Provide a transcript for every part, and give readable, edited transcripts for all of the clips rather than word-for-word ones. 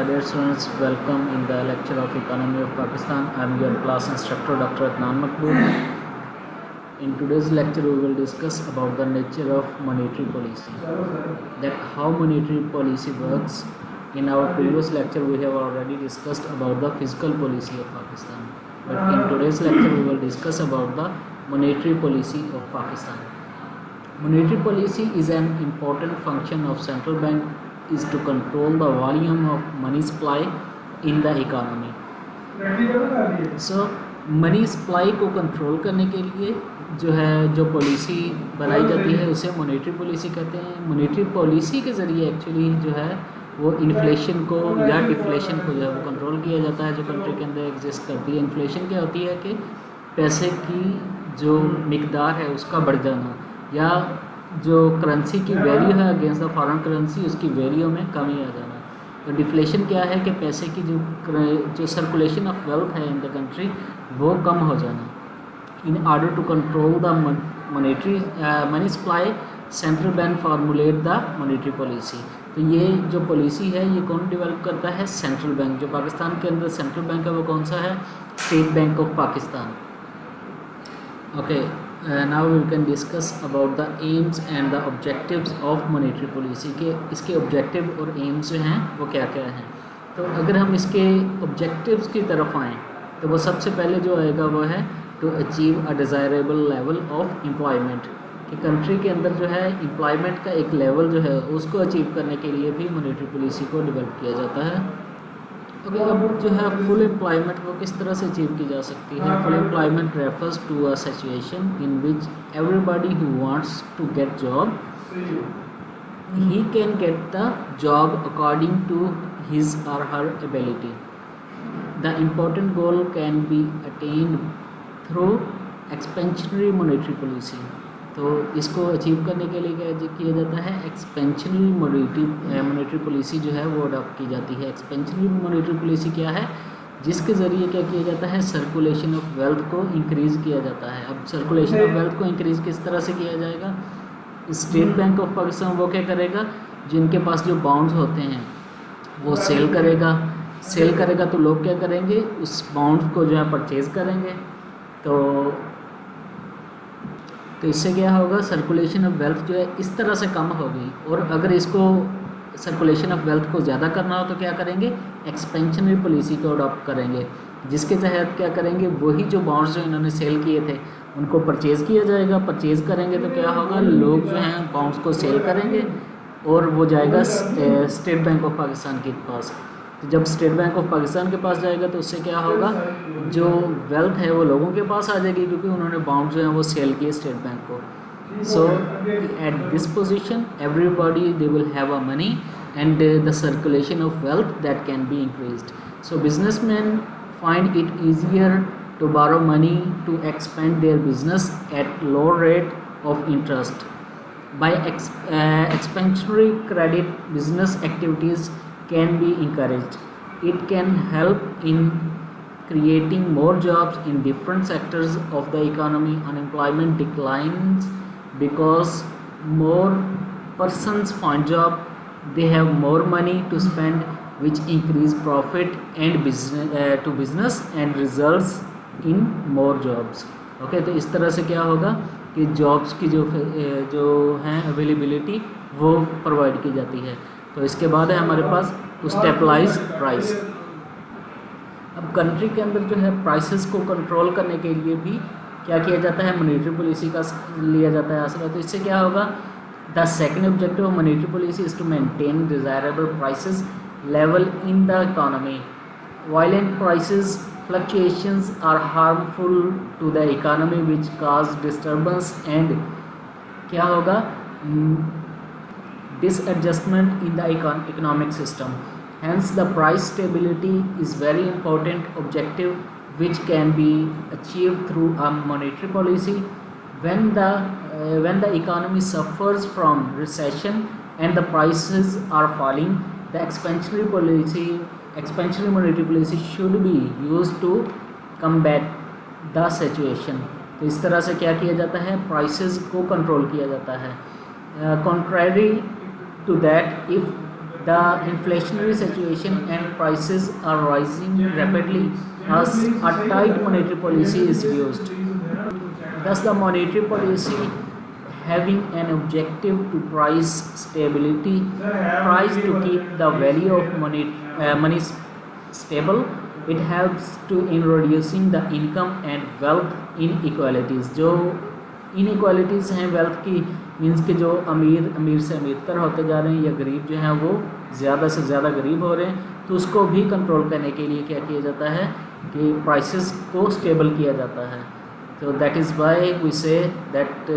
dear students, welcome in the lecture of Economy of Pakistan. I am your class instructor Dr. Adnan Makbul. In today's lecture we will discuss about the nature of monetary policy, that how monetary policy works. In our previous lecture we have already discussed about the fiscal policy of Pakistan, but in today's lecture we will discuss about the monetary policy of Pakistan. Monetary policy is an important function of central bank is to control the volume of money supply in the economy. So money supply को control करने के लिए जो policy बनाई जाती है उसे monetary policy कहते हैं. मॉनेटरी पॉलिसी के ज़रिए एक्चुअली जो है वो इन्फ्लेशन को या डिफ्लेशन को जो है वो कंट्रोल किया जाता है जो कंट्री के अंदर एग्जिस्ट करती है. इन्फ्लेशन क्या होती है कि पैसे की जो मिकदार है उसका बढ़ जाना या जो करेंसी की वैल्यू है अगेंस्ट द फॉरेन करेंसी उसकी वैल्यू में कमी आ जाना. तो डिफ्लेशन क्या है कि पैसे की जो सर्कुलेशन ऑफ वेल्थ है इन द कंट्री वो कम हो जाना. In order to control the monetary money supply central bank formulate the monetary policy. तो ये जो पॉलिसी है ये कौन डेवलप करता है? Central bank. जो पाकिस्तान के अंदर सेंट्रल बैंक है वो कौन सा है? State bank of Pakistan. Okay, now we can discuss about the aims and the objectives of monetary policy के इसके objective और aims जो हैं वो क्या क्या हैं. तो अगर हम इसके objectives की तरफ आएँ तो वो सबसे पहले जो आएगा वो है to achieve a desirable level of employment. कि कंट्री के अंदर जो है एम्प्लॉयमेंट का एक लेवल जो है उसको अचीव करने के लिए भी मॉनेटरी पॉलिसी को डेवलप किया जाता है. ओके, अब जो है फुल एम्प्लॉयमेंट वो किस तरह से अचीव की जा सकती है? Full employment refers to a situation in which everybody who wants to get job he can get the job according to his or her ability. The important goal can be attend through expansionary monetary policy. तो इसको achieve करने के लिए क्या किया जाता है? Expansionary monetary policy जो है वो अडॉप्ट की जाती है. एक्सपेंशनरी मॉनेटरी पॉलिसी क्या है? जिसके ज़रिए क्या किया जाता है? सर्कुलेशन ऑफ वेल्थ को इंक्रीज़ किया जाता है. अब सर्कुलेशन ऑफ वेल्थ को इंक्रीज़ किस तरह से किया जाएगा? स्टेट बैंक ऑफ पाकिस्तान वो क्या करेगा? जिनके पास जो बॉन्ड्स होते हैं वो सेल करेगा तो लोग क्या करेंगे? उस बॉन्ड्स को जो है परचेज़ करेंगे. तो इससे क्या होगा? सर्कुलेशन ऑफ वेल्थ जो है इस तरह से कम होगी. और अगर इसको सर्कुलेशन ऑफ वेल्थ को ज़्यादा करना हो तो क्या करेंगे? एक्सपेंशनरी पॉलिसी को अडॉप्ट करेंगे, जिसके तहत क्या करेंगे? वही जो बॉन्ड्स जो इन्होंने सेल किए थे उनको परचेज़ किया जाएगा. परचेज़ करेंगे तो क्या होगा? लोग जो हैं बॉन्ड्स को सेल करेंगे और वो जाएगा स्टेट बैंक ऑफ पाकिस्तान के पास. तो जब स्टेट बैंक ऑफ पाकिस्तान के पास जाएगा तो उससे क्या होगा? जो वेल्थ है वो लोगों के पास आ जाएगी क्योंकि उन्होंने बॉन्ड जो है वो सेल किए स्टेट बैंक को. So at this position everybody they will have a money and the circulation of wealth that can be increased. So businessman find it easier to borrow money to expand their business at low rate of interest. By expansionary credit, business activities can be encouraged. It can help in creating more jobs in different sectors of the economy. Unemployment declines because more persons find job, they have more money to spend, which increase profit and business to business and results in more jobs. Okay, तो इस तरह से क्या होगा कि jobs की जो हैं अवेलेबिलिटी वो प्रोवाइड की जाती है. तो इसके बाद है हमारे पास टू स्टेबलाइज प्राइस. अब कंट्री के अंदर जो है प्राइसेस को कंट्रोल करने के लिए भी क्या किया जाता है? मॉनेटरी पॉलिसी का लिया जाता है आसरा. तो इससे क्या होगा? The second objective of monetary policy is to maintain desirable prices level in the economy. Violent prices fluctuations are harmful to the economy which cause disturbance and क्या होगा? Disadjustment in the economic system. Hence the price stability is very important objective which can be achieved through a monetary policy. When the economy suffers from recession and the prices are falling, the expansionary monetary policy should be used to combat the situation. तो इस तरह से क्या किया जाता है? Prices को control किया जाता है. Contrary to that, if The inflationary situation and prices are rising rapidly as a tight monetary policy is used. Thus, the monetary policy having an objective to price stability, tries to keep the value of money stable. It helps to in reducing the income and wealth inequalities. जो inequalities हैं wealth की, means कि जो अमीर से अमीरतर होते जा रहे हैं या गरीब जो हैं वो ज़्यादा से ज़्यादा गरीब हो रहे हैं, तो उसको भी कंट्रोल करने के लिए क्या किया जाता है कि प्राइसेस को स्टेबल किया जाता है. So that is why we say that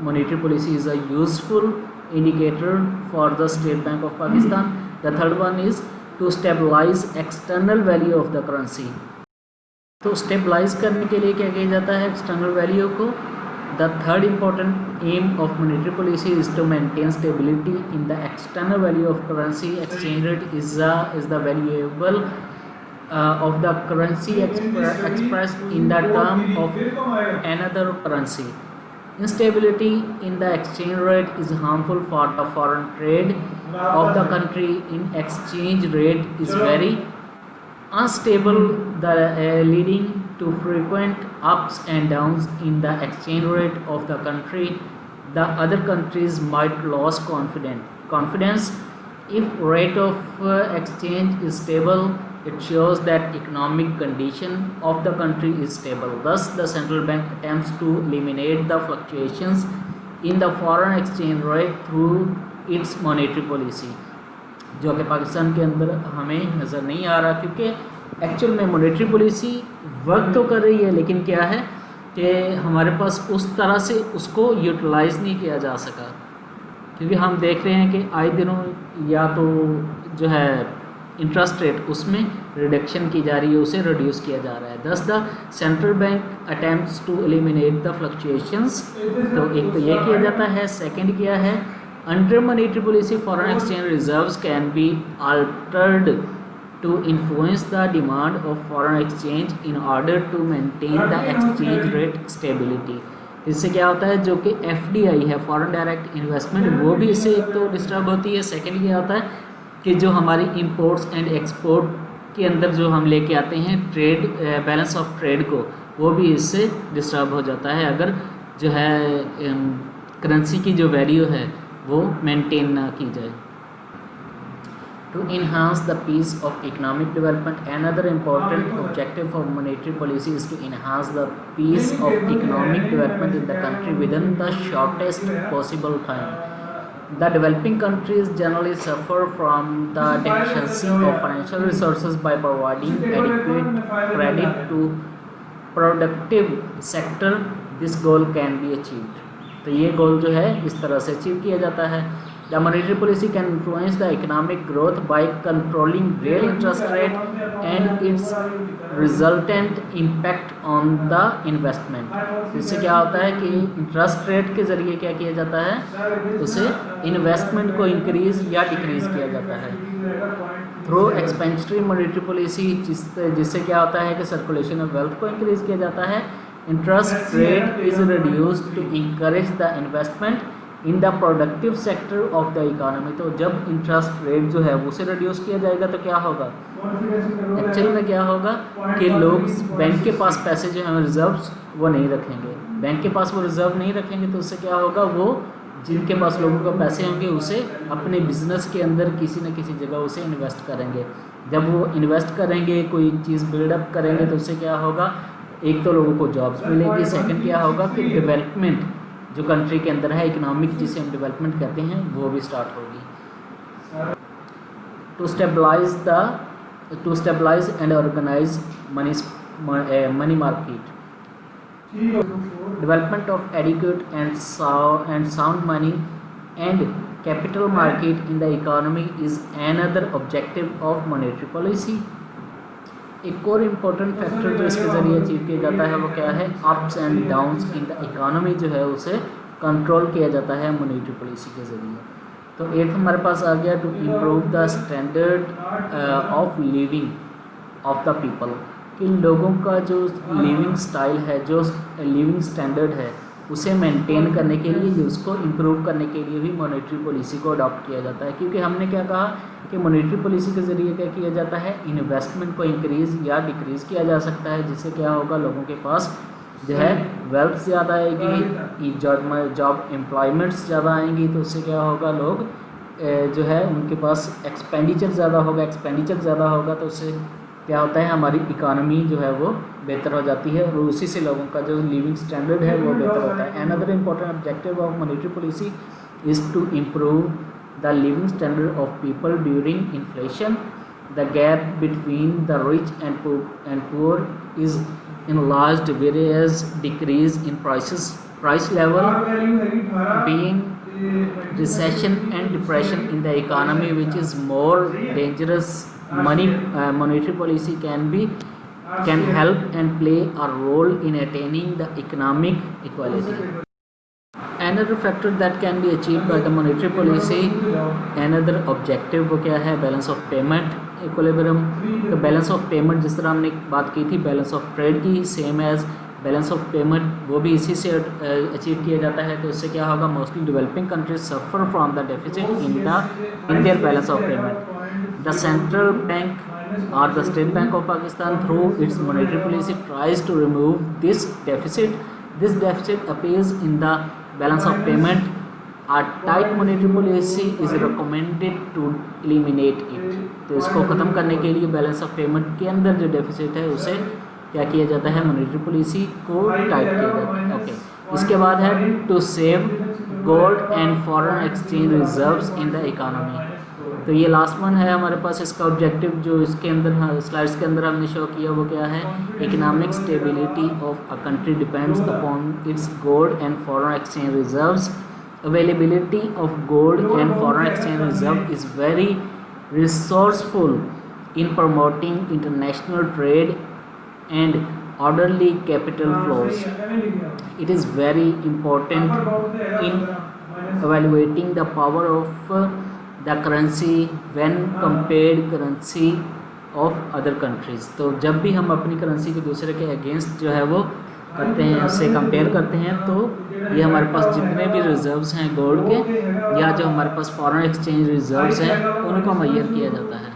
monetary policy is a useful indicator for the State Bank of Pakistan. The third one is to stabilize external value of the currency. तो stabilize करने के लिए क्या किया जाता है external value को. The third important aim of monetary policy is to maintain stability in the external value of currency. Exchange rate is the valuable of the currency expressed in the term of another currency. Instability in the exchange rate is harmful for the foreign trade of the country. In exchange rate is very unstable, leading to frequent ups and downs in the exchange rate of the country. The other countries might lose confidence. If rate of exchange is stable, it shows that economic condition of the country is stable. Thus, the central bank attempts to eliminate the fluctuations in the foreign exchange rate through its monetary policy, जो कि पाकिस्तान के अंदर हमें नज़र नहीं आ रहा, क्योंकि actual में मॉनेटरी पॉलिसी वर्क तो कर रही है, लेकिन क्या है कि हमारे पास उस तरह से उसको यूटिलाइज़ नहीं किया जा सका, क्योंकि हम देख रहे हैं कि आए दिनों या तो जो है इंटरेस्ट रेट उसमें रिडक्शन की जा रही है, उसे रिड्यूस किया जा रहा है. Thus the central bank attempts to eliminate the fluctuations. तो एक तो ये किया जाता है. सेकंड क्या है, under monetary policy foreign exchange reserves can be altered to influence the demand of foreign exchange in order to maintain the exchange rate stability. इससे क्या होता है, जो कि FDI है, फॉरेन डायरेक्ट इन्वेस्टमेंट, वो भी इससे एक तो डिस्टर्ब होती है. सेकंड क्या होता है कि जो हमारी इंपोर्ट्स एंड एक्सपोर्ट के अंदर जो हम लेके आते हैं ट्रेड बैलेंस ऑफ ट्रेड को, वो भी इससे डिस्टर्ब हो जाता है अगर जो है करेंसी की जो वैल्यू है वो मेंटेन ना की जाए. To enhance the pace of economic development, another important objective of monetary policy is to enhance the pace of economic development in the country within the shortest possible time. The developing countries generally suffer from the deficiency of financial resources by providing adequate credit to productive sector. This goal can be achieved. तो ये गोल जो है इस तरह से achieve किया जाता है. The monetary policy can influence the economic growth by controlling real interest rate and its resultant impact on the investment. इससे क्या होता है कि इंटरेस्ट रेट के ज़रिए क्या किया जाता है, उसे इन्वेस्टमेंट को इंक्रीज़ या डिक्रीज़ किया जाता है. थ्रू एक्सपेंडिचरी मॉनेटरी पॉलिसी, जिससे क्या होता है कि सर्कुलेशन ऑफ वेल्थ को इंक्रीज़ किया जाता है. Interest rate is reduced to encourage the investment in the productive sector of the economy. तो जब इंटरेस्ट रेट जो है उसे रिड्यूस किया जाएगा तो क्या होगा, एक्चुअल में क्या होगा कि लोग बैंक के पास पैसे जो हैं रिजर्व्स वो नहीं रखेंगे. बैंक के पास वो रिजर्व नहीं रखेंगे तो उससे क्या होगा, वो जिनके पास लोगों को पैसे होंगे उसे अपने बिजनेस के अंदर किसी न किसी जगह उसे इन्वेस्ट करेंगे. जब वो इन्वेस्ट करेंगे, कोई चीज़ बिल्डअप करेंगे, तो उससे क्या होगा, एक तो लोगों को जॉब्स मिलेगी. सेकंड क्या होगा कि डेवलपमेंट जो कंट्री के अंदर है, इकोनॉमिक जिसे हम डेवलपमेंट कहते हैं, वो भी स्टार्ट होगी. To stabilize and organize money market. Development of adequate and sound money and capital market in the economy is another objective of monetary policy. एक और इम्पोर्टेंट फैक्टर जो इसके ज़रिए अचीव किया जाता है वो क्या है, ups and downs in the economy जो है उसे कंट्रोल किया जाता है मॉनेटरी पॉलिसी के ज़रिए. तो एक हमारे पास आ गया to improve the standard of living of the people, कि लोगों का जो लिविंग स्टाइल है, जो लिविंग स्टैंडर्ड है, उसे मेंटेन करने के लिए, उसको इम्प्रूव करने के लिए भी मॉनेटरी पॉलिसी को अडॉप्ट किया जाता है। क्योंकि हमने क्या कहा कि मॉनेटरी पॉलिसी के ज़रिए क्या किया जाता है, इन्वेस्टमेंट को इंक्रीज़ या डिक्रीज़ किया जा सकता है, जिससे क्या होगा, लोगों के पास जो है वेल्थ ज़्यादा आएगी, जॉब एम्प्लॉयमेंट्स ज़्यादा आएंगी, तो उससे क्या होगा, लोग जो है उनके पास एक्सपेंडिचर ज़्यादा होगा, तो उससे क्या होता है, हमारी इकानमी जो है वो बेहतर हो जाती है और उसी से लोगों का जो लिविंग स्टैंडर्ड है वो बेहतर होता है। Another important objective of monetary policy is to improve the living standard of people during inflation. The gap between the rich and poor is enlarged, whereas decrease in price level being recession and depression in the economy, which is more dangerous. Monetary policy can help and play a role in attaining the economic equality. Another factor that can be achieved by the monetary policy, another objective वो क्या है, balance of payment equilibrium. तो balance of payment, जिस तरह हमने बात की थी बैलेंस ऑफ ट्रेड की, same as balance of payment, वो भी इसी से अचीव किया जाता है। तो इससे क्या होगा, mostly developing countries suffer from the deficit in their balance of payment. The central bank or the State Bank of Pakistan through its monetary policy tries to remove this deficit. This deficit appears in the balance of payment. A tight monetary policy is recommended to eliminate it. तो इसको ख़त्म करने के लिए balance of payment के अंदर जो deficit है उसे क्या किया जाता है, मॉनेटरी पॉलिसी को टाइट किया जाता है। ओके, इसके बाद है to save gold and foreign exchange reserves in the economy. तो ये लास्ट वन है हमारे पास। इसका ऑब्जेक्टिव जो इसके अंदर स्लाइड्स के अंदर हमने शो किया वो क्या है, economic stability of a country depends upon its gold and foreign exchange reserves. Availability of gold and foreign exchange reserve is very resourceful in promoting international trade and orderly capital flows. It is very important in evaluating the power of the currency when compared currency of other countries. तो जब भी हम अपनी currency को दूसरे के against जो है वो करते हैं, उससे कंपेयर करते हैं, तो ये हमारे पास जितने भी रिजर्व्स हैं गोल्ड के या जो हमारे पास फॉरेन एक्सचेंज रिजर्व्स हैं उनको मुहैया किया जाता है।